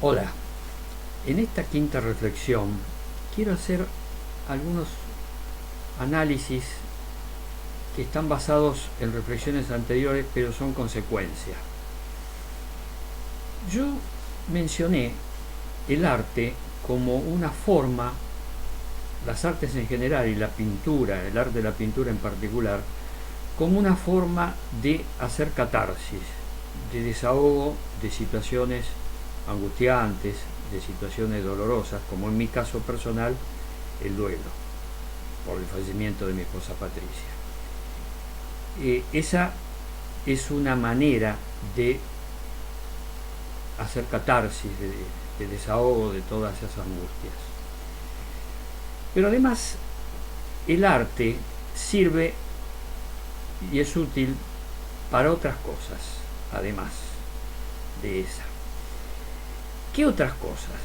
Hola, en esta quinta reflexión quiero hacer algunos análisis que están basados en reflexiones anteriores, pero son consecuencia. Yo mencioné el arte como una forma, las artes en general y la pintura, el arte de la pintura en particular, como una forma de hacer catarsis, de desahogo de situaciones angustiantes, de situaciones dolorosas, como en mi caso personal, el duelo por el fallecimiento de mi esposa Patricia. Esa es una manera de hacer catarsis, de desahogo de todas esas angustias. Pero además, el arte sirve y es útil para otras cosas, además de esa. ¿Qué otras cosas?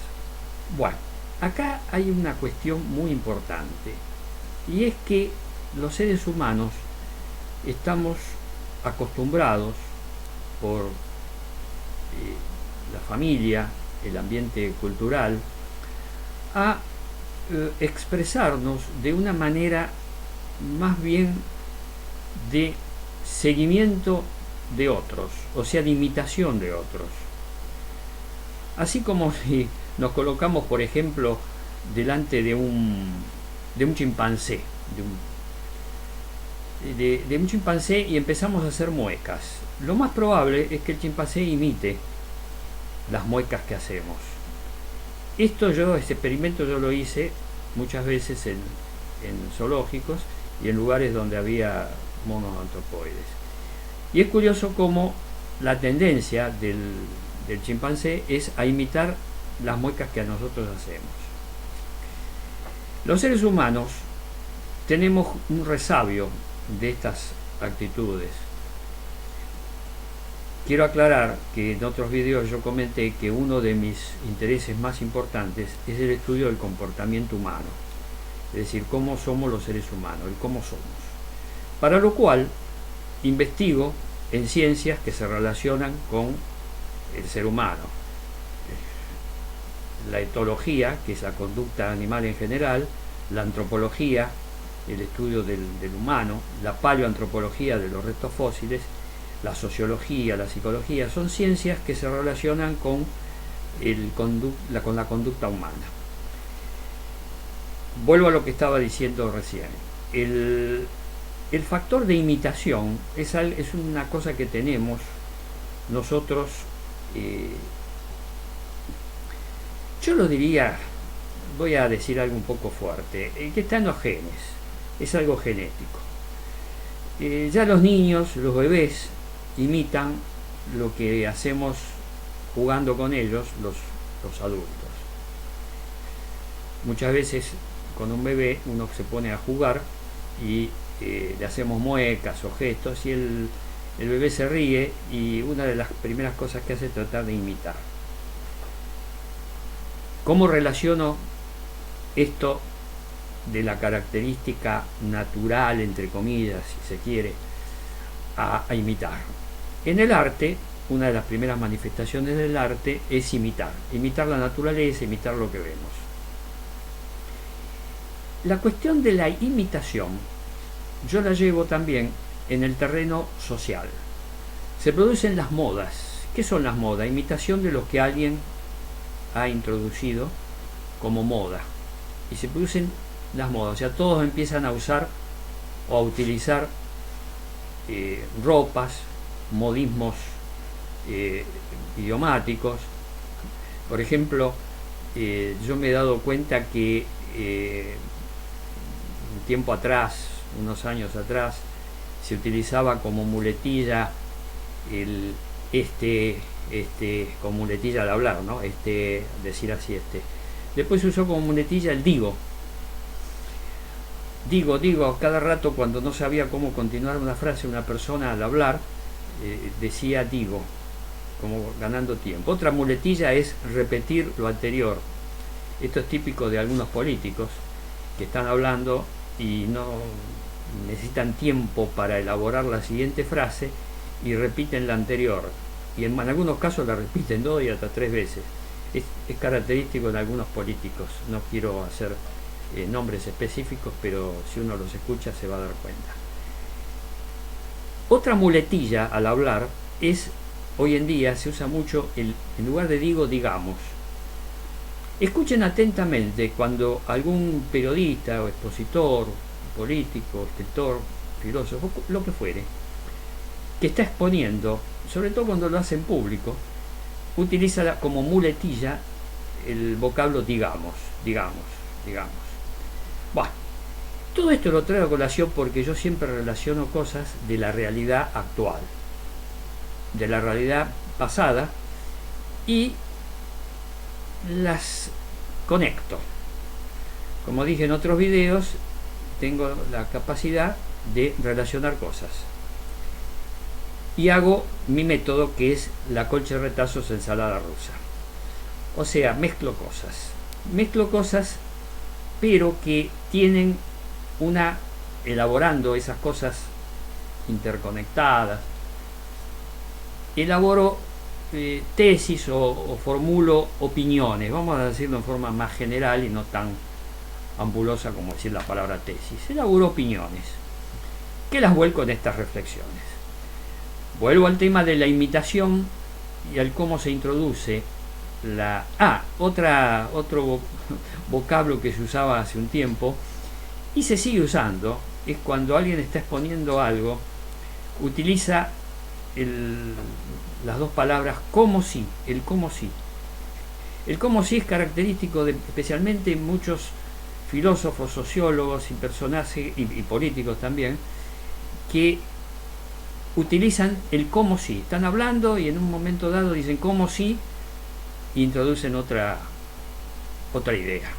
Bueno, acá hay una cuestión muy importante, y es que los seres humanos estamos acostumbrados por la familia, el ambiente cultural, a expresarnos de una manera más bien de seguimiento de otros, o sea, de imitación de otros. Así como si nos colocamos, por ejemplo, delante de un chimpancé, de un chimpancé y empezamos a hacer muecas. Lo más probable es que el chimpancé imite las muecas que hacemos. Este experimento yo lo hice muchas veces en zoológicos y en lugares donde había monos antropoides. Y es curioso cómo la tendencia del chimpancé es a imitar las muecas que a nosotros hacemos. Los seres humanos tenemos un resabio de estas actitudes. Quiero aclarar que en otros videos yo comenté que uno de mis intereses más importantes es el estudio del comportamiento humano, es decir, cómo somos los seres humanos, el cómo somos. Para lo cual investigo en ciencias que se relacionan con el ser humano. La etología, que es la conducta animal en general, la antropología, el estudio del humano, la paleoantropología de los restos fósiles, la sociología, la psicología, son ciencias que se relacionan con la conducta humana. Vuelvo a lo que estaba diciendo recién. El factor de imitación es una cosa que tenemos nosotros, yo lo diría, voy a decir algo un poco fuerte, que está en los genes, es algo genético. Ya los niños, los bebés, imitan lo que hacemos jugando con ellos los adultos. Muchas veces con un bebé uno se pone a jugar y le hacemos muecas o gestos y el bebé se ríe y una de las primeras cosas que hace es tratar de imitar. ¿Cómo relaciono esto de la característica natural, entre comillas, si se quiere, a imitar? En el arte, una de las primeras manifestaciones del arte es imitar la naturaleza, imitar lo que vemos. La cuestión de la imitación yo la llevo también en el terreno social. Se producen las modas. ¿Qué son las modas? Imitación de lo que alguien ha introducido como moda. Y se producen las modas, o sea, todos empiezan a usar o a utilizar ropas, modismos idiomáticos. Por ejemplo, yo me he dado cuenta que un tiempo atrás, unos años atrás, se utilizaba como muletilla como muletilla al hablar, ¿no? Decir así, Después se usó como muletilla el digo. Digo, cada rato cuando no sabía cómo continuar una frase, una persona al hablar, decía digo, como ganando tiempo. Otra muletilla es repetir lo anterior. Esto es típico de algunos políticos que están hablando y no necesitan tiempo para elaborar la siguiente frase y repiten la anterior. Y en algunos casos la repiten 2 y hasta 3 veces. es característico de algunos políticos. No quiero hacer nombres específicos, pero si uno los escucha se va a dar cuenta. Otra muletilla al hablar es, hoy en día se usa mucho en lugar de digo, digamos. Escuchen atentamente cuando algún periodista o expositor, político, escritor, filósofo, lo que fuere, que está exponiendo, sobre todo cuando lo hace en público, utiliza como muletilla el vocablo digamos. Bueno, todo esto lo traigo a colación porque yo siempre relaciono cosas de la realidad actual, de la realidad pasada, y las conecto. Como dije en otros videos, tengo la capacidad de relacionar cosas. Y hago mi método, que es la colcha de retazos ensalada rusa. O sea, mezclo cosas, pero que tienen elaborando esas cosas interconectadas, elaboro tesis o formulo opiniones, vamos a decirlo en forma más general y no tan ambulosa como decir la palabra tesis. Elaboro opiniones que las vuelco en estas reflexiones. Vuelvo al tema de la imitación y al cómo se introduce otro vocablo que se usaba hace un tiempo y se sigue usando, es cuando alguien está exponiendo algo, utiliza las dos palabras como si. El como si es característico de especialmente muchos filósofos, sociólogos y personajes y políticos también, que utilizan el como si. Están hablando y en un momento dado dicen como si e introducen otra idea.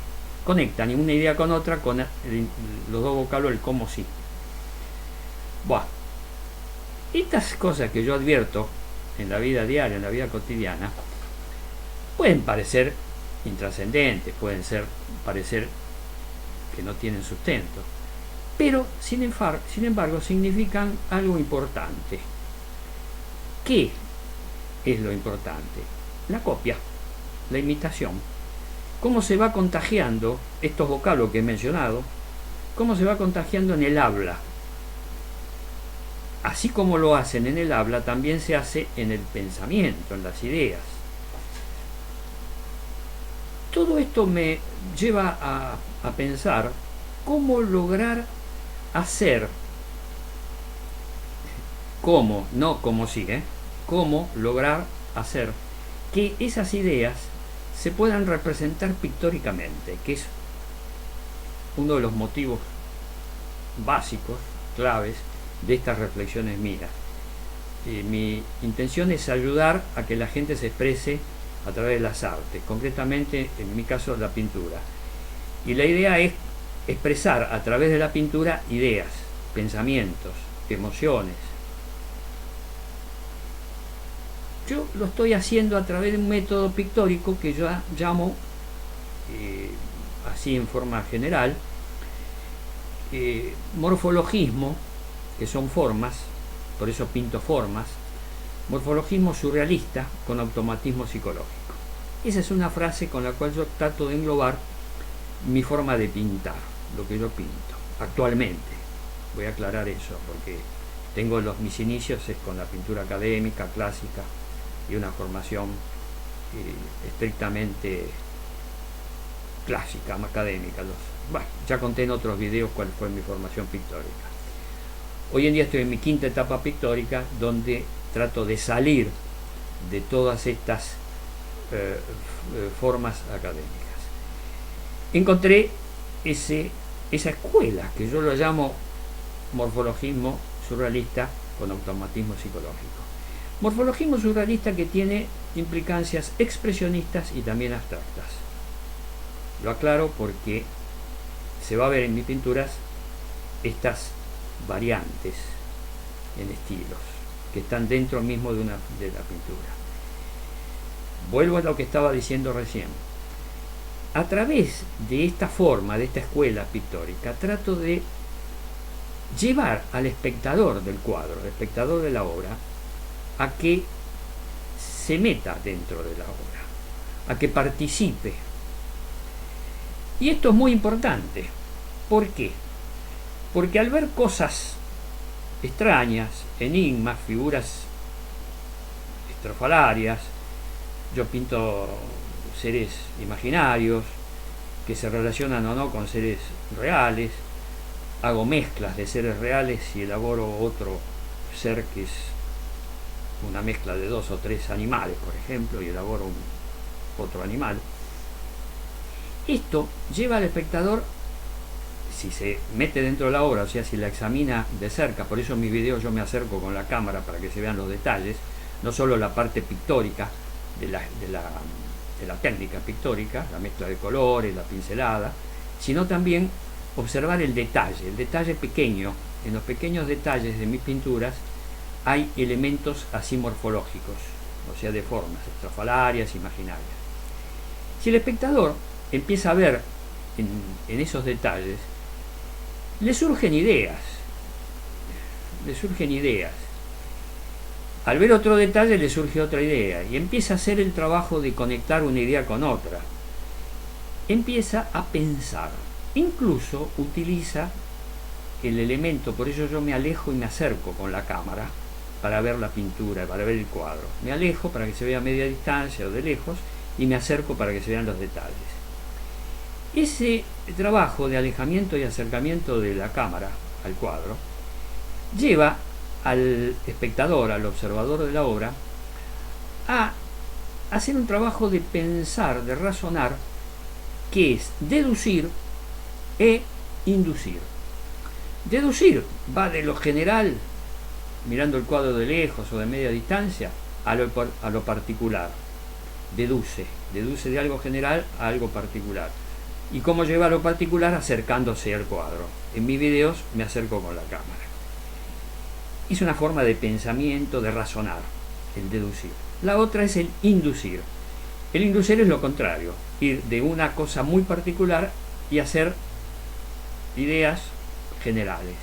Conectan una idea con otra con los dos vocablos, el como si. Bueno, estas cosas que yo advierto en la vida diaria, en la vida cotidiana, pueden parecer intrascendentes, pueden parecer que no tienen sustento, pero sin embargo significan algo importante. ¿Qué es lo importante? La copia, la imitación. Cómo se va contagiando estos vocablos que he mencionado, cómo se va contagiando en el habla. Así como lo hacen en el habla, también se hace en el pensamiento, en las ideas. Todo esto me lleva a pensar cómo lograr hacer, cómo lograr hacer que esas ideas se puedan representar pictóricamente, que es uno de los motivos básicos, claves, de estas reflexiones mías. Mi intención es ayudar a que la gente se exprese a través de las artes, concretamente en mi caso la pintura. Y la idea es expresar a través de la pintura ideas, pensamientos, emociones. Yo lo estoy haciendo a través de un método pictórico que yo llamo, así en forma general, morfologismo, que son formas, por eso pinto formas, morfologismo surrealista con automatismo psicológico. Esa es una frase con la cual yo trato de englobar mi forma de pintar, lo que yo pinto actualmente. Voy a aclarar eso porque tengo mis inicios es con la pintura académica, clásica, y una formación estrictamente clásica, académica. Bueno, ya conté en otros videos cuál fue mi formación pictórica. Hoy en día estoy en mi quinta etapa pictórica, donde trato de salir de todas estas formas académicas. Encontré esa escuela que yo lo llamo morfologismo surrealista con automatismo psicológico. Morfologismo surrealista que tiene implicancias expresionistas y también abstractas. Lo aclaro porque se va a ver en mis pinturas estas variantes en estilos que están dentro mismo de la pintura. Vuelvo a lo que estaba diciendo recién. A través de esta forma, de esta escuela pictórica, trato de llevar al espectador del cuadro, al espectador de la obra, a que se meta dentro de la obra, a que participe. Y esto es muy importante. ¿Por qué? Porque al ver cosas extrañas, enigmas, figuras estrafalarias, yo pinto seres imaginarios que se relacionan o no con seres reales, hago mezclas de seres reales y elaboro otro ser que es una mezcla de 2 o 3 animales, por ejemplo, y elaboro otro animal. Esto lleva al espectador, si se mete dentro de la obra, o sea, si la examina de cerca, por eso en mis videos yo me acerco con la cámara para que se vean los detalles, no solo la parte pictórica de la técnica pictórica, la mezcla de colores, la pincelada, sino también observar el detalle pequeño. En los pequeños detalles de mis pinturas hay elementos así morfológicos, o sea, de formas estrafalarias, imaginarias. Si el espectador empieza a ver en esos detalles, le surgen ideas. Al ver otro detalle le surge otra idea y empieza a hacer el trabajo de conectar una idea con otra. Empieza a pensar, incluso utiliza el elemento, por eso yo me alejo y me acerco con la cámara para ver la pintura, para ver el cuadro. Me alejo para que se vea a media distancia o de lejos y me acerco para que se vean los detalles. Ese trabajo de alejamiento y acercamiento de la cámara al cuadro lleva al espectador, al observador de la obra, a hacer un trabajo de pensar, de razonar, que es deducir e inducir. Deducir va de lo general, mirando el cuadro de lejos o de media distancia, a lo particular. Deduce de algo general a algo particular. ¿Y cómo lleva a lo particular? Acercándose al cuadro. En mis videos me acerco con la cámara. Es una forma de pensamiento, de razonar, el deducir. La otra es el inducir. El inducir es lo contrario, ir de una cosa muy particular y hacer ideas generales,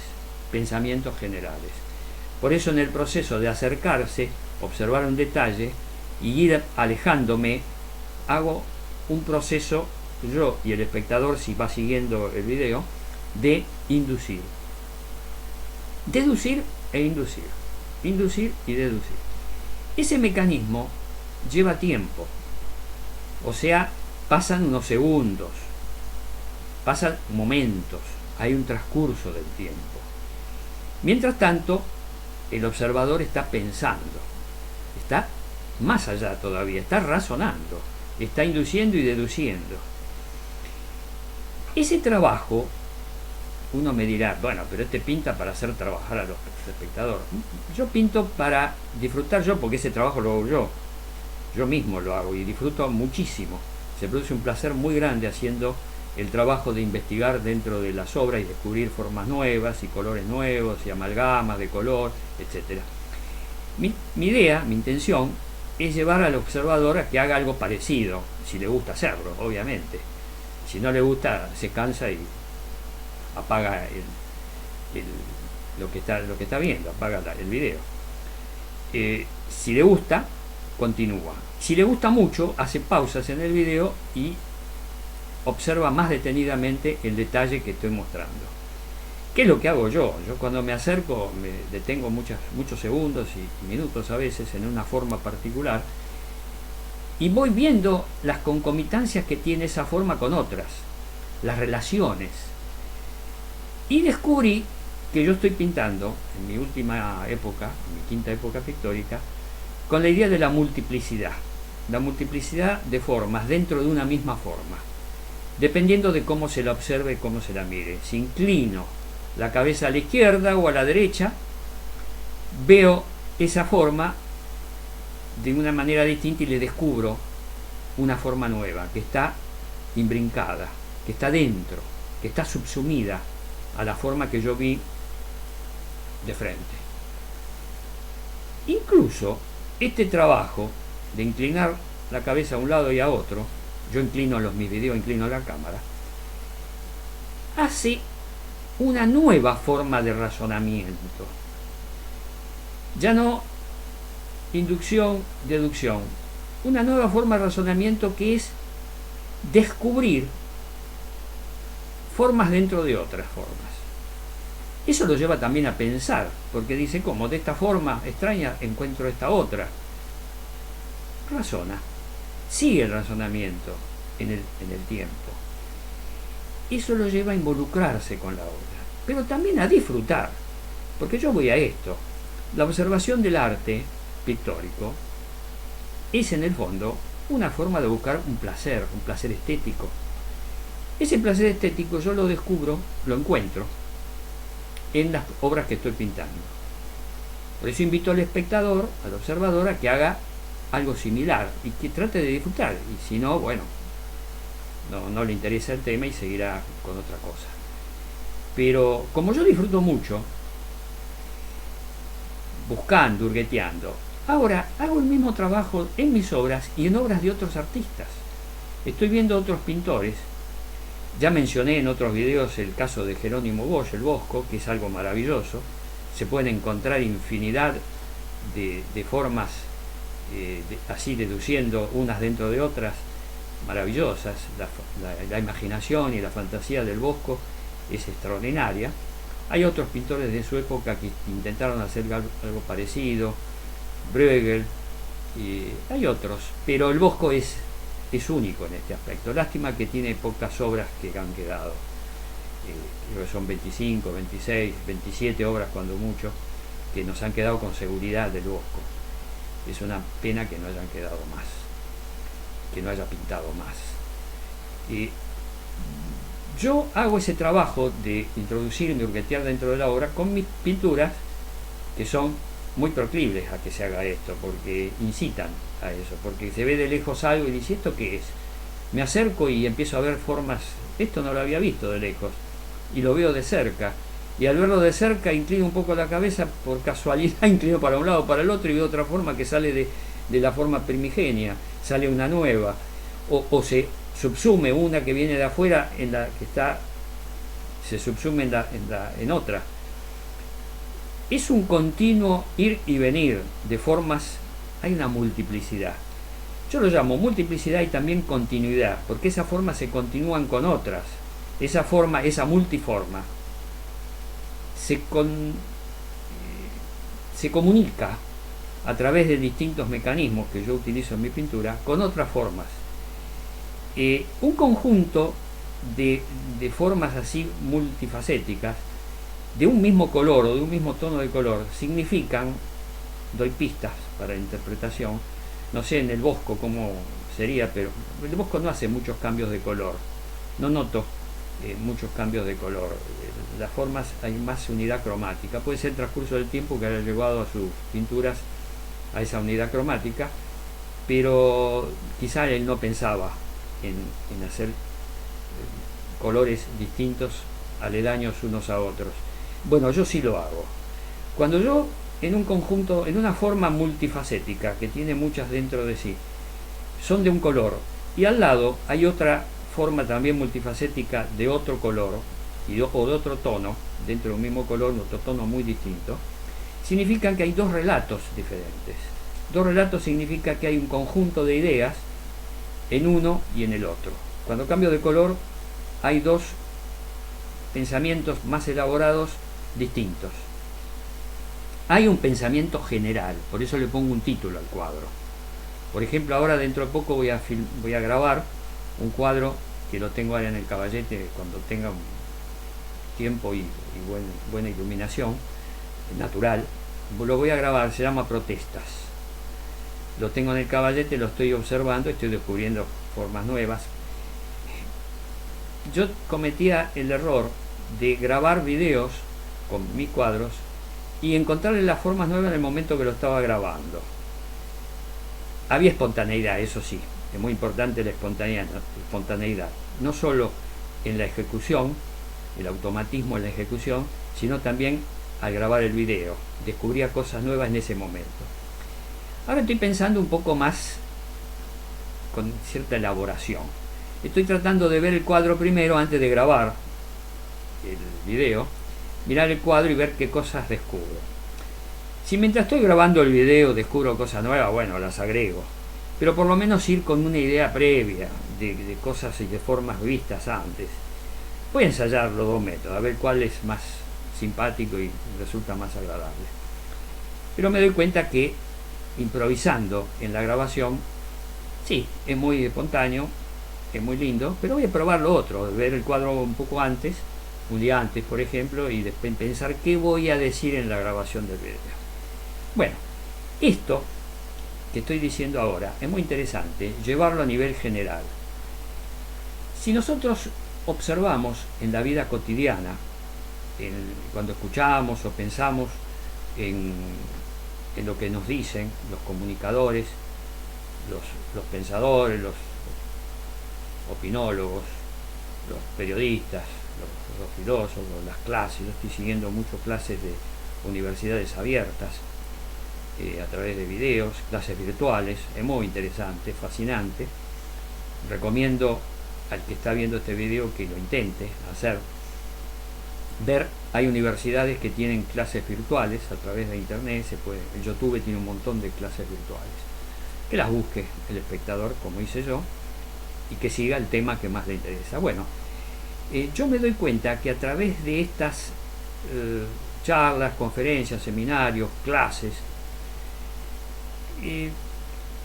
pensamientos generales. Por eso en el proceso de acercarse, observar un detalle y ir alejándome, hago un proceso, yo y el espectador, si va siguiendo el video, de inducir. Deducir e inducir. Inducir y deducir. Ese mecanismo lleva tiempo. O sea, pasan unos segundos, pasan momentos, hay un transcurso del tiempo. Mientras tanto, el observador está pensando, está más allá todavía, está razonando, está induciendo y deduciendo. Ese trabajo, uno me dirá, bueno, pero este pinta para hacer trabajar a los espectadores. Yo pinto para disfrutar yo, porque ese trabajo lo hago yo mismo lo hago y disfruto muchísimo. Se produce un placer muy grande haciendo el trabajo de investigar dentro de las obras y descubrir formas nuevas y colores nuevos y amalgamas de color, etc. Mi idea, mi intención, es llevar al observador a que haga algo parecido, si le gusta hacerlo, obviamente. Si no le gusta, se cansa y apaga lo que está viendo, apaga el video. Si le gusta, continúa. Si le gusta mucho, hace pausas en el video y observa más detenidamente el detalle que estoy mostrando. ¿Qué es lo que hago yo? Yo cuando me acerco me detengo muchos segundos y minutos a veces en una forma particular y voy viendo las concomitancias que tiene esa forma con otras, las relaciones. Y descubrí que yo estoy pintando, en mi última época, en mi quinta época pictórica, con la idea de la multiplicidad de formas dentro de una misma forma, dependiendo de cómo se la observe y cómo se la mire. Si inclino la cabeza a la izquierda o a la derecha, veo esa forma de una manera distinta y le descubro una forma nueva, que está imbrincada, que está dentro, que está subsumida a la forma que yo vi de frente. Incluso este trabajo de inclinar la cabeza a un lado y a otro, yo inclino mis videos, inclino la cámara, hace una nueva forma de razonamiento. Ya no inducción, deducción, una nueva forma de razonamiento que es descubrir formas dentro de otras formas. Eso lo lleva también a pensar, porque dice, ¿cómo? De esta forma extraña encuentro esta otra. Razona, sigue el razonamiento en el tiempo. Eso lo lleva a involucrarse con la obra, pero también a disfrutar, porque yo voy a esto. La observación del arte pictórico es en el fondo una forma de buscar un placer estético. Ese placer estético yo lo descubro, lo encuentro en las obras que estoy pintando. Por eso invito al espectador, al observador, a que haga algo similar y que trate de disfrutar, y si no, bueno, no le interesa el tema y seguirá con otra cosa. Pero como yo disfruto mucho buscando, hurgueteando, ahora hago el mismo trabajo en mis obras y en obras de otros artistas. Estoy viendo otros pintores. Ya mencioné en otros videos el caso de Jerónimo Bosch, el Bosco, que es algo maravilloso. Se pueden encontrar infinidad de formas, así deduciendo unas dentro de otras, maravillosas. La imaginación y la fantasía del Bosco es extraordinaria. Hay otros pintores de su época que intentaron hacer algo parecido, Bruegel, y hay otros, pero el Bosco es único en este aspecto. Lástima que tiene pocas obras que han quedado, creo que son 25, 26, 27 obras cuando mucho, que nos han quedado con seguridad del Bosco. Es una pena que no hayan quedado más, que no haya pintado más. Yo hago ese trabajo de introducirme, hurguetear dentro de la obra con mis pinturas, que son muy proclives a que se haga esto, porque incitan a eso, porque se ve de lejos algo y dice, ¿esto qué es? Me acerco y empiezo a ver formas, esto no lo había visto de lejos, y lo veo de cerca, y al verlo de cerca inclino un poco la cabeza, por casualidad inclino para un lado o para el otro, y veo otra forma que sale de la forma primigenia, sale una nueva, o se subsume una que viene de afuera en la que está, se subsume en otra. Es un continuo ir y venir de formas, hay una multiplicidad. Yo lo llamo multiplicidad y también continuidad, porque esas formas se continúan con otras. Esa forma, esa multiforma, se comunica a través de distintos mecanismos que yo utilizo en mi pintura con otras formas. Un conjunto de formas así multifacéticas, de un mismo color o de un mismo tono de color, significan, doy pistas para la interpretación, no sé en el Bosco cómo sería, pero el Bosco no hace muchos cambios de color, no noto muchos cambios de color. Las formas hay más unidad cromática, puede ser el transcurso del tiempo que haya llevado a sus pinturas a esa unidad cromática, pero quizá él no pensaba en hacer colores distintos, aledaños unos a otros. Bueno, yo sí lo hago. Cuando yo en un conjunto, en una forma multifacética que tiene muchas dentro de sí, son de un color, y al lado hay otra forma también multifacética de otro color o de otro tono, dentro de un mismo color, otro tono muy distinto, significan que hay dos relatos diferentes. Dos relatos significa que hay un conjunto de ideas en uno y en el otro. Cuando cambio de color hay dos pensamientos más elaborados distintos. Hay un pensamiento general, por eso le pongo un título al cuadro. Por ejemplo, ahora dentro de poco voy a grabar un cuadro que lo tengo ahora en el Caballete, cuando tenga tiempo y buena iluminación natural, lo voy a grabar, se llama Protestas. Lo tengo en el Caballete, lo estoy observando, estoy descubriendo formas nuevas. Yo cometía el error de grabar videos con mis cuadros y encontrarle las formas nuevas en el momento que lo estaba grabando. Había espontaneidad, eso sí, es muy importante la espontaneidad, no solo en la ejecución, el automatismo en la ejecución, sino también al grabar el video, descubría cosas nuevas en ese momento. Ahora estoy pensando un poco más con cierta elaboración. Estoy tratando de ver el cuadro primero antes de grabar el video, mirar el cuadro y ver qué cosas descubro. Si mientras estoy grabando el video descubro cosas nuevas, bueno, las agrego. pero por lo menos ir con una idea previa de cosas y de formas vistas antes. Voy a ensayar los dos métodos, a ver cuál es más simpático y resulta más agradable. Pero me doy cuenta que improvisando en la grabación, sí, es muy espontáneo, es muy lindo, pero voy a probar lo otro, ver el cuadro un poco antes, un día antes por ejemplo, y después pensar qué voy a decir en la grabación del video. Bueno, esto que estoy diciendo ahora es muy interesante llevarlo a nivel general. Si nosotros observamos en la vida cotidiana, cuando escuchamos o pensamos en lo que nos dicen los comunicadores, los pensadores, los opinólogos, los periodistas, los filósofos, las clases. Yo estoy siguiendo muchas clases de universidades abiertas a través de videos, clases virtuales, es muy interesante, fascinante. Recomiendo al que está viendo este video que lo intente hacer. Hay universidades que tienen clases virtuales a través de internet, el YouTube tiene un montón de clases virtuales. Que las busque el espectador, como hice yo, y que siga el tema que más le interesa. Bueno, yo me doy cuenta que a través de estas charlas, conferencias, seminarios, clases, ¿qué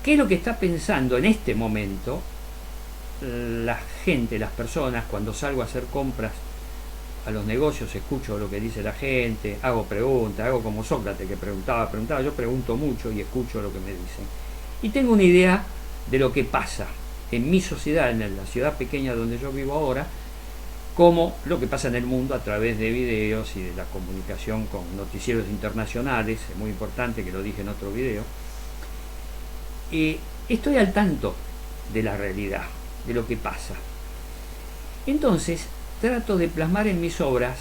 es lo que está pensando en este momento la gente, las personas? Cuando salgo a hacer compras a los negocios, escucho lo que dice la gente, hago preguntas, hago como Sócrates que preguntaba, yo pregunto mucho y escucho lo que me dicen. Y tengo una idea de lo que pasa en mi sociedad, en la ciudad pequeña donde yo vivo ahora, como lo que pasa en el mundo a través de videos y de la comunicación con noticieros internacionales. Es muy importante, que lo dije en otro video. Estoy al tanto de la realidad, de lo que pasa. Entonces trato de plasmar en mis obras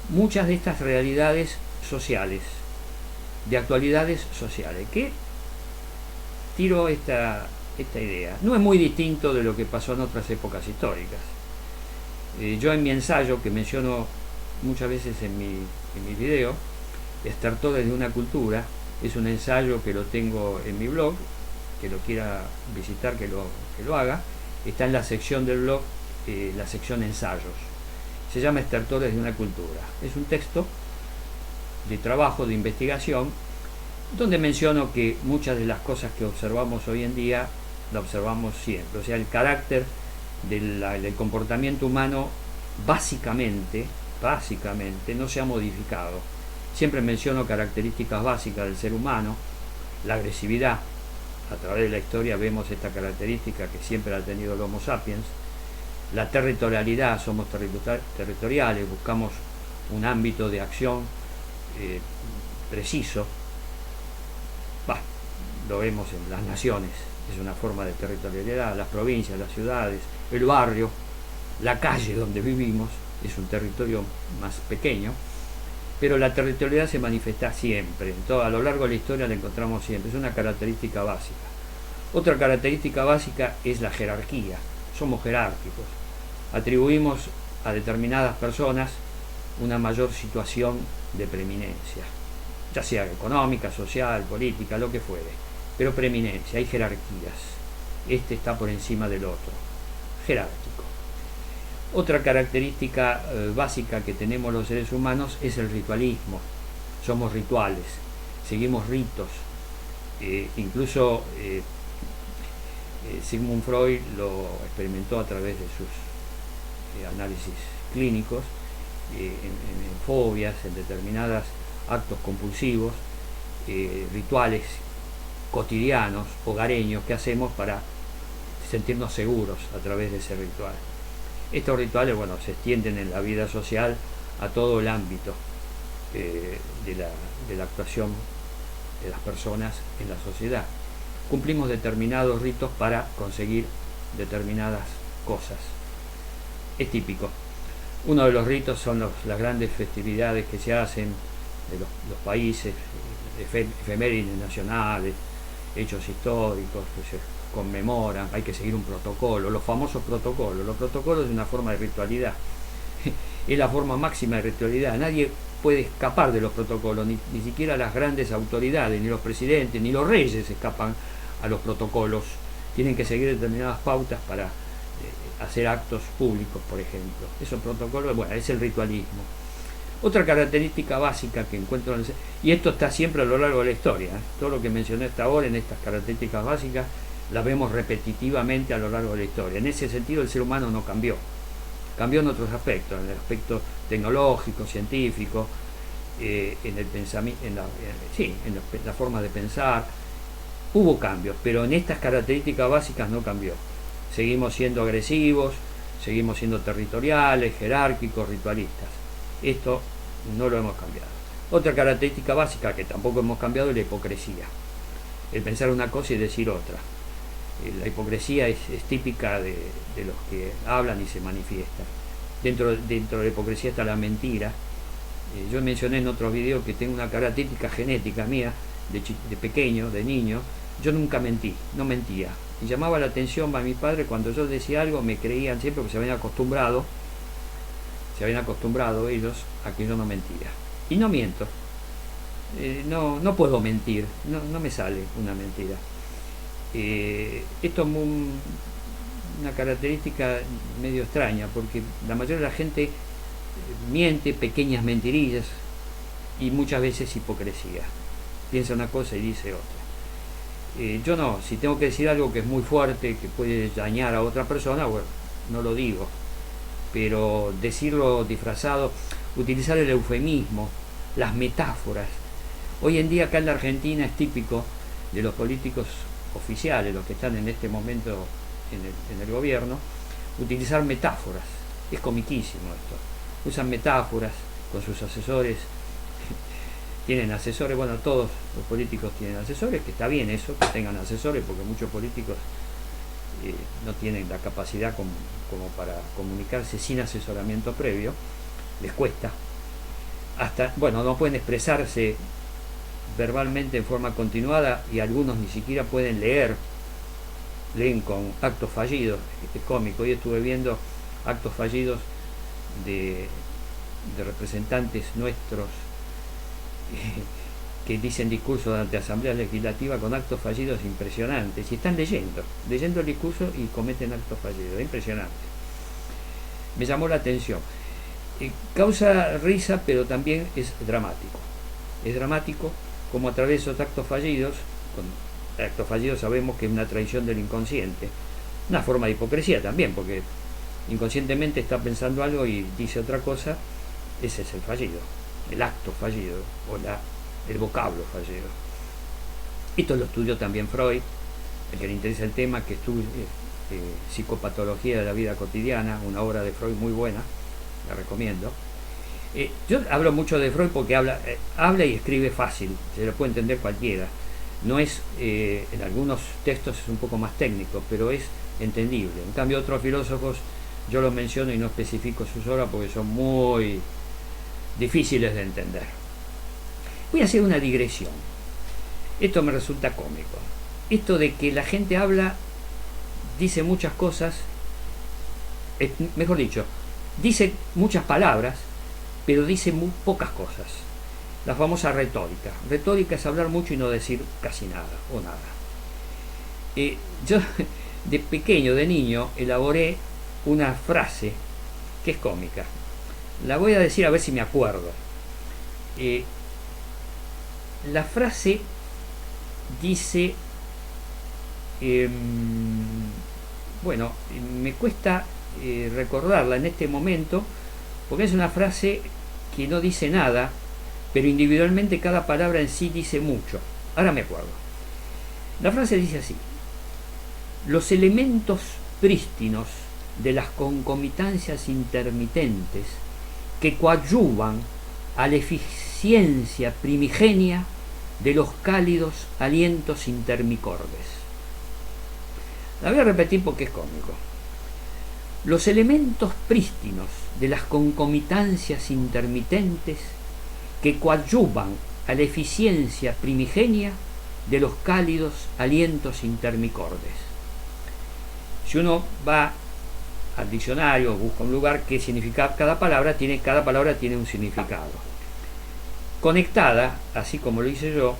muchas de estas realidades sociales, de actualidades sociales, que tiro esta idea. No es muy distinto de lo que pasó en otras épocas históricas. Yo en mi ensayo, que menciono muchas veces en mi video, Estertores de una cultura, es un ensayo que lo tengo en mi blog, que lo quiera visitar, que lo haga. Está en la sección del blog, la sección ensayos. Se llama Estertores de una cultura. Es un texto de trabajo, de investigación, donde menciono que muchas de las cosas que observamos hoy en día la observamos siempre. O sea, el carácter del comportamiento humano básicamente no se ha modificado. Siempre menciono características básicas del ser humano. La agresividad, a través de la historia vemos esta característica que siempre ha tenido el Homo sapiens. La territorialidad, somos territoriales, buscamos un ámbito de acción preciso. Lo vemos en las naciones, es una forma de territorialidad. Las provincias, las ciudades, el barrio, la calle donde vivimos es un territorio más pequeño, pero la territorialidad se manifiesta siempre, a lo largo de la historia la encontramos siempre, es una característica básica. Otra característica básica es la jerarquía, somos jerárquicos, atribuimos a determinadas personas una mayor situación de preeminencia, ya sea económica, social, política, lo que fuere, pero preeminencia, hay jerarquías, este está por encima del otro, jerárquico. Otra característica básica que tenemos los seres humanos es el ritualismo. Somos rituales, seguimos ritos. Incluso Sigmund Freud lo experimentó a través de sus análisis clínicos, en fobias, en determinados actos compulsivos, rituales cotidianos, hogareños, que hacemos para sentirnos seguros a través de ese ritual. Estos rituales, bueno, se extienden en la vida social a todo el ámbito de la actuación de las personas en la sociedad. Cumplimos determinados ritos para conseguir determinadas cosas. Es típico. Uno de los ritos son las grandes festividades que se hacen de los países, efemérides nacionales, hechos históricos que se conmemoran, hay que seguir un protocolo, los famosos protocolos. Los protocolos es una forma de ritualidad, es la forma máxima de ritualidad. Nadie puede escapar de los protocolos, ni siquiera las grandes autoridades, ni los presidentes, ni los reyes escapan a los protocolos, tienen que seguir determinadas pautas para hacer actos públicos, por ejemplo. Esos protocolos, bueno, es el ritualismo. Otra característica básica que encuentro, y esto está siempre a lo largo de la historia, todo lo que mencioné hasta ahora en estas características básicas, las vemos repetitivamente a lo largo de la historia. En ese sentido el ser humano no cambió, cambió en otros aspectos, en el aspecto tecnológico, científico, en el pensamiento, en la forma de pensar. Hubo cambios, pero en estas características básicas no cambió. Seguimos siendo agresivos, seguimos siendo territoriales, jerárquicos, ritualistas. Esto no lo hemos cambiado. Otra característica básica que tampoco hemos cambiado es la hipocresía. El pensar una cosa y decir otra. La hipocresía es típica de los que hablan y se manifiestan. Dentro de la hipocresía está la mentira. Yo mencioné en otros videos que tengo una característica genética mía, de pequeño, de niño. Yo nunca mentí, no mentía. Y llamaba la atención a mi padre cuando yo decía algo, me creían siempre porque se habían acostumbrado ellos a que yo no mentía. Y no miento. No puedo mentir, no me sale una mentira. Esto es una característica medio extraña, porque la mayoría de la gente miente pequeñas mentirillas y muchas veces hipocresía. Piensa una cosa y dice otra. Yo no, si tengo que decir algo que es muy fuerte, que puede dañar a otra persona, bueno, no lo digo. Pero decirlo disfrazado, utilizar el eufemismo, las metáforas. Hoy en día acá en la Argentina es típico de los políticos oficiales, los que están en este momento en el gobierno, utilizar metáforas. Es comiquísimo esto. Usan metáforas con sus asesores. Tienen asesores, bueno, todos los políticos tienen asesores, que está bien eso, que tengan asesores, porque muchos políticos no tienen la capacidad como para comunicarse sin asesoramiento previo, les cuesta. Bueno, no pueden expresarse verbalmente en forma continuada y algunos ni siquiera pueden leen con actos fallidos. Es cómico. Hoy estuve viendo actos fallidos de representantes nuestros que dicen discursos ante asambleas legislativas con actos fallidos impresionantes, y están leyendo el discurso y cometen actos fallidos. Es impresionante. Me llamó la atención. Causa risa, pero también es dramático. Es dramático como a través de esos actos fallidos, con actos fallidos sabemos que es una traición del inconsciente, una forma de hipocresía también, porque inconscientemente está pensando algo y dice otra cosa. Ese es el fallido, el acto fallido o el vocablo fallido. Esto lo estudió también Freud, el que le interesa el tema, que estudia Psicopatología de la vida cotidiana, una obra de Freud muy buena, la recomiendo. Yo hablo mucho de Freud porque habla y escribe fácil, se lo puede entender cualquiera. No es, en algunos textos es un poco más técnico, pero es entendible. En cambio otros filósofos yo los menciono y no especifico sus obras porque son muy difíciles de entender. Voy a hacer una digresión. Esto me resulta cómico. Esto de que la gente habla, dice muchas cosas, mejor dicho, dice muchas palabras, pero dice muy pocas cosas. La famosa retórica. Retórica es hablar mucho y no decir casi nada o nada. Yo de pequeño, de niño, elaboré una frase que es cómica. La voy a decir a ver si me acuerdo. La frase dice, bueno, me cuesta recordarla en este momento, porque es una frase que no dice nada, pero individualmente cada palabra en sí dice mucho. Ahora me acuerdo. La frase dice así: los elementos prístinos de las concomitancias intermitentes que coadyuvan a la eficiencia primigenia de los cálidos alientos intermicordes. La voy a repetir porque es cómico. Los elementos prístinos de las concomitancias intermitentes que coadyuvan a la eficiencia primigenia de los cálidos alientos intermicordes. Si uno va al diccionario, busca un lugar que significa cada palabra tiene un significado. Conectada, así como lo hice yo,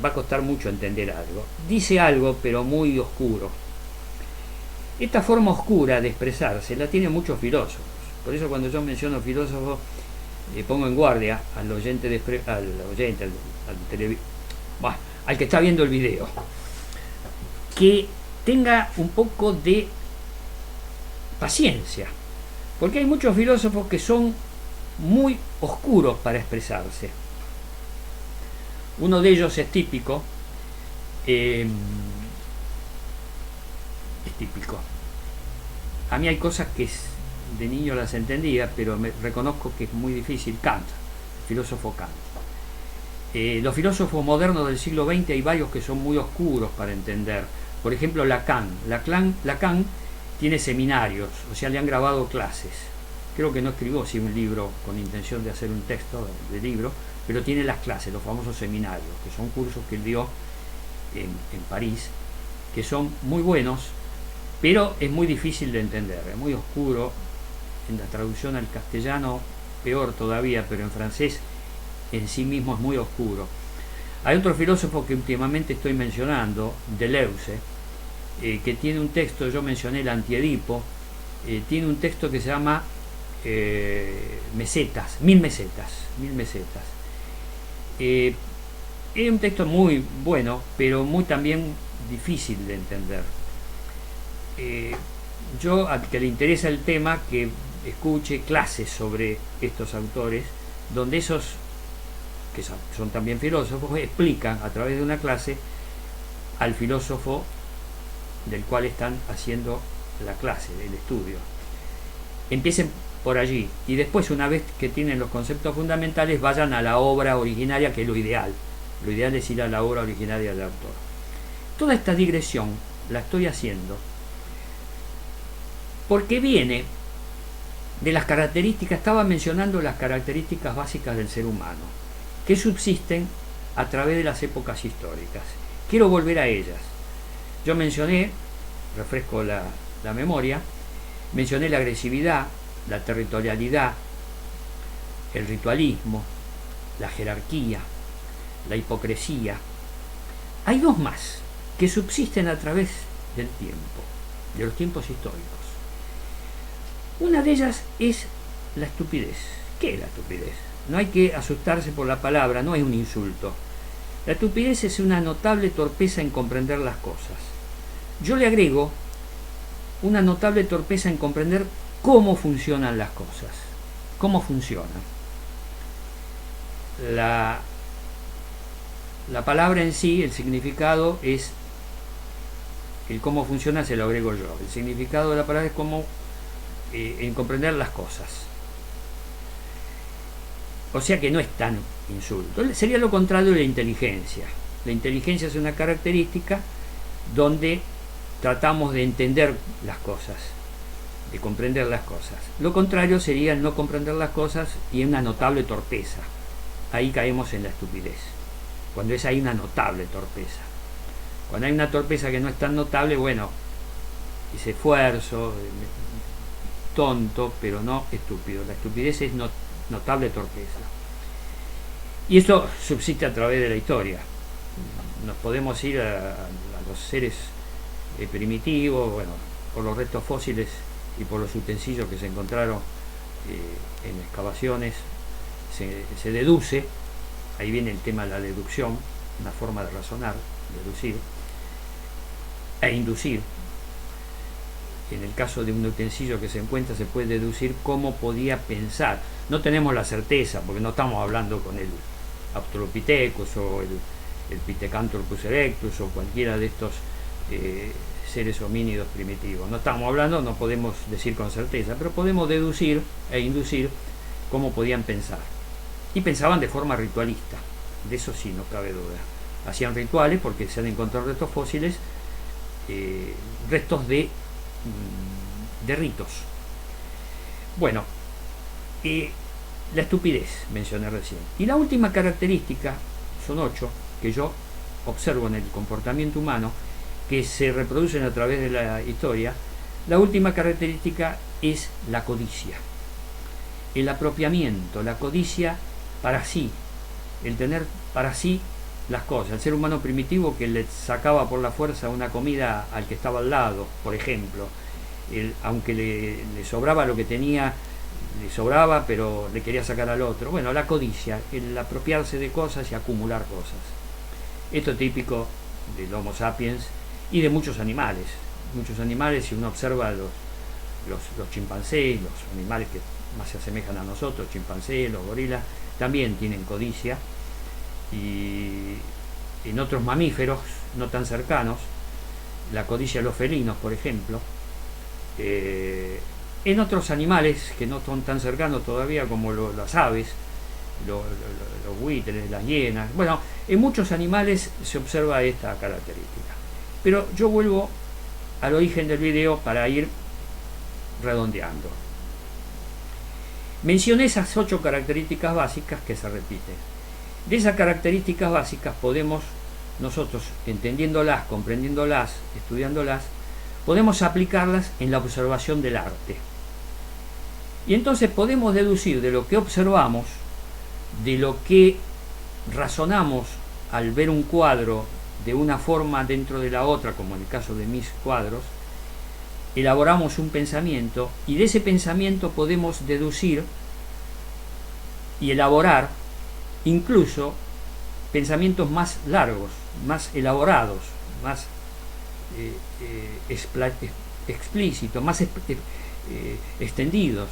va a costar mucho entender algo. Dice algo, pero muy oscuro. Esta forma oscura de expresarse la tienen muchos filósofos. Por eso cuando yo menciono filósofos, pongo en guardia al oyente, al que está viendo el video, que tenga un poco de paciencia, porque hay muchos filósofos que son muy oscuros para expresarse. Uno de ellos es típico, a mí hay cosas que de niño las entendía, pero me reconozco que es muy difícil. Kant, filósofo Kant. Los filósofos modernos del siglo XX hay varios que son muy oscuros para entender. Por ejemplo, Lacan. Lacan tiene seminarios, o sea, le han grabado clases. Creo que no escribió sí un libro con intención de hacer un texto de libro, pero tiene las clases, los famosos seminarios, que son cursos que él dio en París, que son muy buenos, pero es muy difícil de entender, es muy oscuro. En la traducción al castellano peor todavía, pero en francés en sí mismo es muy oscuro. Hay otro filósofo que últimamente estoy mencionando, Deleuze, que tiene un texto, yo mencioné el Antiedipo, tiene un texto que se llama mesetas, mil mesetas. Es un texto muy bueno, pero muy también difícil de entender. Yo, al que le interesa el tema, que escuche clases sobre estos autores, donde esos, que son también filósofos, explican a través de una clase al filósofo del cual están haciendo la clase, el estudio. Empiecen por allí y después, una vez que tienen los conceptos fundamentales, vayan a la obra originaria, que es lo ideal. Lo ideal es ir a la obra originaria del autor. Toda esta digresión la estoy haciendo porque viene de las características, estaba mencionando las características básicas del ser humano, que subsisten a través de las épocas históricas. Quiero volver a ellas. Yo mencioné, refresco la memoria, mencioné la agresividad, la territorialidad, el ritualismo, la jerarquía, la hipocresía. Hay dos más que subsisten a través del tiempo, de los tiempos históricos. Una de ellas es la estupidez. ¿Qué es la estupidez? No hay que asustarse por la palabra, no es un insulto. La estupidez es una notable torpeza en comprender las cosas. Yo le agrego una notable torpeza en comprender cómo funcionan las cosas. Cómo funcionan. La palabra en sí, el significado es el cómo funciona, se lo agrego yo. El significado de la palabra es cómo en comprender las cosas. O sea que no es tan insulto. Sería lo contrario de la inteligencia. La inteligencia es una característica donde tratamos de entender las cosas, de comprender las cosas. Lo contrario sería el no comprender las cosas y una notable torpeza. Ahí caemos en la estupidez. Cuando hay una notable torpeza. Cuando hay una torpeza que no es tan notable, bueno, ese esfuerzo, tonto, pero no estúpido. La estupidez es notable torpeza. Y esto subsiste a través de la historia. Nos podemos ir a los seres primitivos, bueno, por los restos fósiles y por los utensilios que se encontraron en excavaciones, se deduce, ahí viene el tema de la deducción, una forma de razonar, deducir e inducir. En el caso de un utensilio que se encuentra, se puede deducir cómo podía pensar. No tenemos la certeza, porque no estamos hablando con el Australopithecus o el Pithecanthropus erectus o cualquiera de estos seres homínidos primitivos. No estamos hablando, no podemos decir con certeza, pero podemos deducir e inducir cómo podían pensar. Y pensaban de forma ritualista, de eso sí, no cabe duda. Hacían rituales porque se han encontrado restos fósiles, restos de ritos. Bueno, la estupidez mencioné recién. Y la última característica, son 8, que yo observo en el comportamiento humano, que se reproducen a través de la historia. La última característica es la codicia, el apropiamiento, la codicia para sí, el tener para sí las cosas. El ser humano primitivo que le sacaba por la fuerza una comida al que estaba al lado, por ejemplo. Aunque le sobraba lo que tenía, le sobraba, pero le quería sacar al otro. Bueno, la codicia, el apropiarse de cosas y acumular cosas. Esto es típico del Homo sapiens y de muchos animales. Muchos animales, si uno observa los chimpancés, los animales que más se asemejan a nosotros, chimpancés, los gorilas, también tienen codicia. Y en otros mamíferos no tan cercanos, la codicia de los felinos, por ejemplo. En otros animales que no son tan cercanos todavía, como las aves, los buitres, las hienas. Bueno, en muchos animales se observa esta característica. Pero yo vuelvo al origen del video para ir redondeando. Mencioné esas 8 características básicas que se repiten. De esas características básicas podemos nosotros, entendiéndolas, comprendiéndolas, estudiándolas, podemos aplicarlas en la observación del arte. Y entonces podemos deducir de lo que observamos, de lo que razonamos al ver un cuadro de una forma dentro de la otra, como en el caso de mis cuadros, elaboramos un pensamiento y de ese pensamiento podemos deducir y elaborar incluso pensamientos más largos, más elaborados, más explícitos, más extendidos.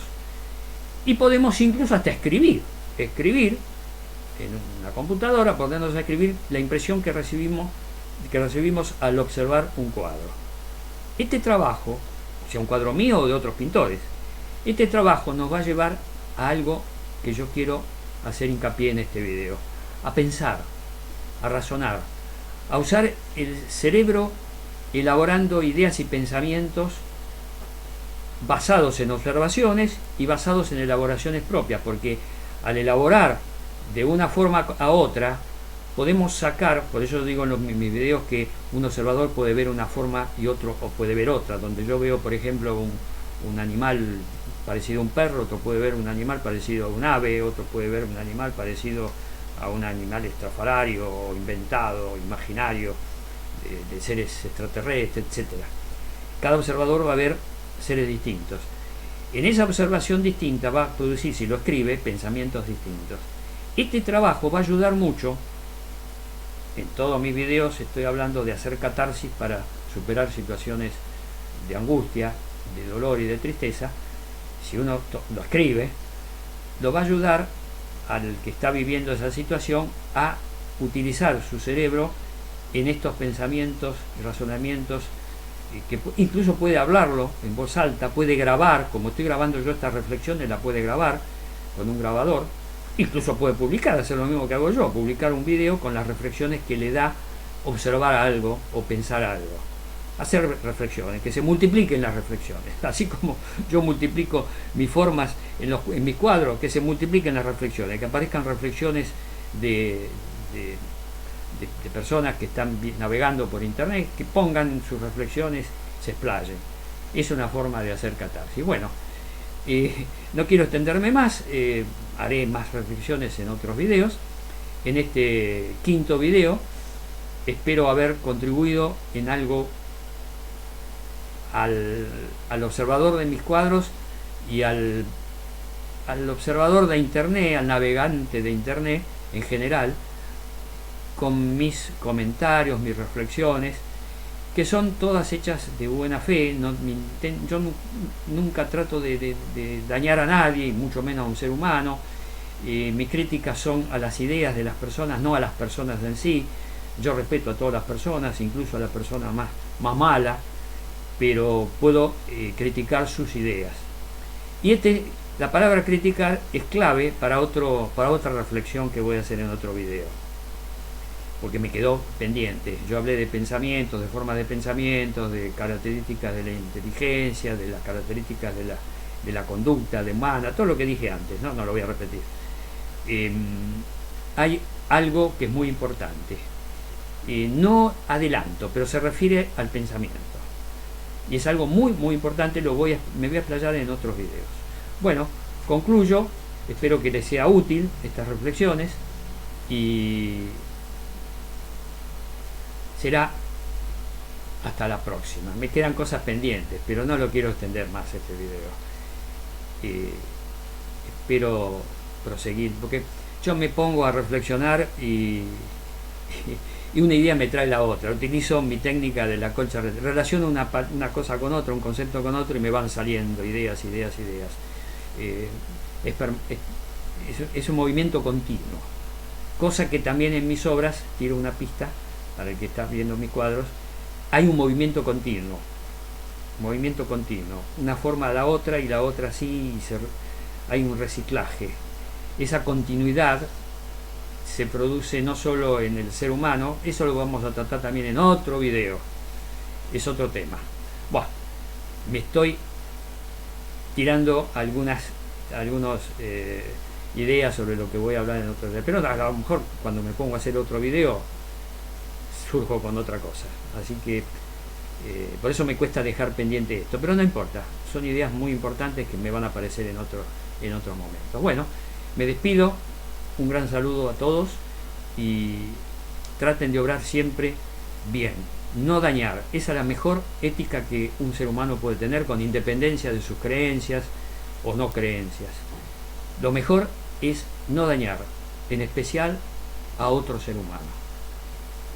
Y podemos incluso hasta escribir en una computadora, podemos escribir la impresión que recibimos al observar un cuadro. Este trabajo, sea un cuadro mío o de otros pintores, este trabajo nos va a llevar a algo que yo quiero hacer hincapié en este video: a pensar, a razonar, a usar el cerebro elaborando ideas y pensamientos basados en observaciones y basados en elaboraciones propias, porque al elaborar de una forma a otra podemos sacar, por eso digo en mis videos que un observador puede ver una forma y otro o puede ver otra, donde yo veo por ejemplo un animal parecido a un perro, otro puede ver un animal parecido a un ave, otro puede ver un animal parecido a un animal estrafalario o inventado, imaginario, de seres extraterrestres, etcétera. Cada observador va a ver seres distintos. En esa observación distinta va a producir, si lo escribe, pensamientos distintos. Este trabajo va a ayudar mucho. En todos mis videos estoy hablando de hacer catarsis para superar situaciones de angustia, de dolor y de tristeza. Si uno lo escribe, lo va a ayudar al que está viviendo esa situación a utilizar su cerebro en estos pensamientos y razonamientos, que incluso puede hablarlo en voz alta, puede grabar, como estoy grabando yo estas reflexiones, la puede grabar con un grabador, incluso puede publicar, hacer lo mismo que hago yo, publicar un video con las reflexiones que le da observar algo o pensar algo, hacer reflexiones, que se multipliquen las reflexiones, así como yo multiplico mis formas en mis cuadros, que se multipliquen las reflexiones, que aparezcan reflexiones de personas que están navegando por internet, que pongan sus reflexiones, se explayen. Es una forma de hacer catarsis. Bueno, no quiero extenderme más, haré más reflexiones en otros videos. En este quinto video espero haber contribuido en algo al observador de mis cuadros y al observador de internet, al navegante de internet en general, con mis comentarios, mis reflexiones, que son todas hechas de buena fe. Yo nunca trato de dañar a nadie, mucho menos a un ser humano. Mis críticas son a las ideas de las personas, no a las personas en sí. Yo respeto a todas las personas, incluso a la persona más mala, pero puedo criticar sus ideas. Y la palabra criticar es clave para otra reflexión que voy a hacer en otro video, porque me quedó pendiente. Yo hablé de pensamientos, de formas de pensamientos, de características de la inteligencia, de las características de la conducta de humana, todo lo que dije antes, no lo voy a repetir. Hay algo que es muy importante, no adelanto, pero se refiere al pensamiento, y es algo muy muy importante. Me voy a explayar en otros videos. Bueno, concluyo, espero que les sea útil estas reflexiones y Será hasta la próxima. Me quedan cosas pendientes, pero no lo quiero extender más este video. Espero proseguir, porque yo me pongo a reflexionar y una idea me trae la otra. Utilizo mi técnica de la concha, relaciono una cosa con otra, un concepto con otro, y me van saliendo ideas. Es un movimiento continuo, cosa que también en mis obras, tiro una pista para el que está viendo mis cuadros, hay un movimiento continuo, una forma a la otra y la otra así, hay un reciclaje. Esa continuidad se produce no solo en el ser humano, eso lo vamos a tratar también en otro video, es otro tema. Bueno, me estoy tirando algunas ideas sobre lo que voy a hablar en otro video, pero a lo mejor cuando me pongo a hacer otro video surjo con otra cosa, así que por eso me cuesta dejar pendiente esto, pero no importa, son ideas muy importantes que me van a aparecer en otros momentos. Bueno, me despido, un gran saludo a todos y traten de obrar siempre bien, no dañar. Esa es la mejor ética que un ser humano puede tener, con independencia de sus creencias o no creencias. Lo mejor es no dañar, en especial a otro ser humano.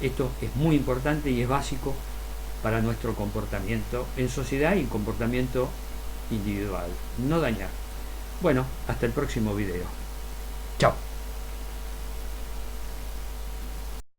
Esto es muy importante y es básico para nuestro comportamiento en sociedad y comportamiento individual. No dañar. Bueno, hasta el próximo video.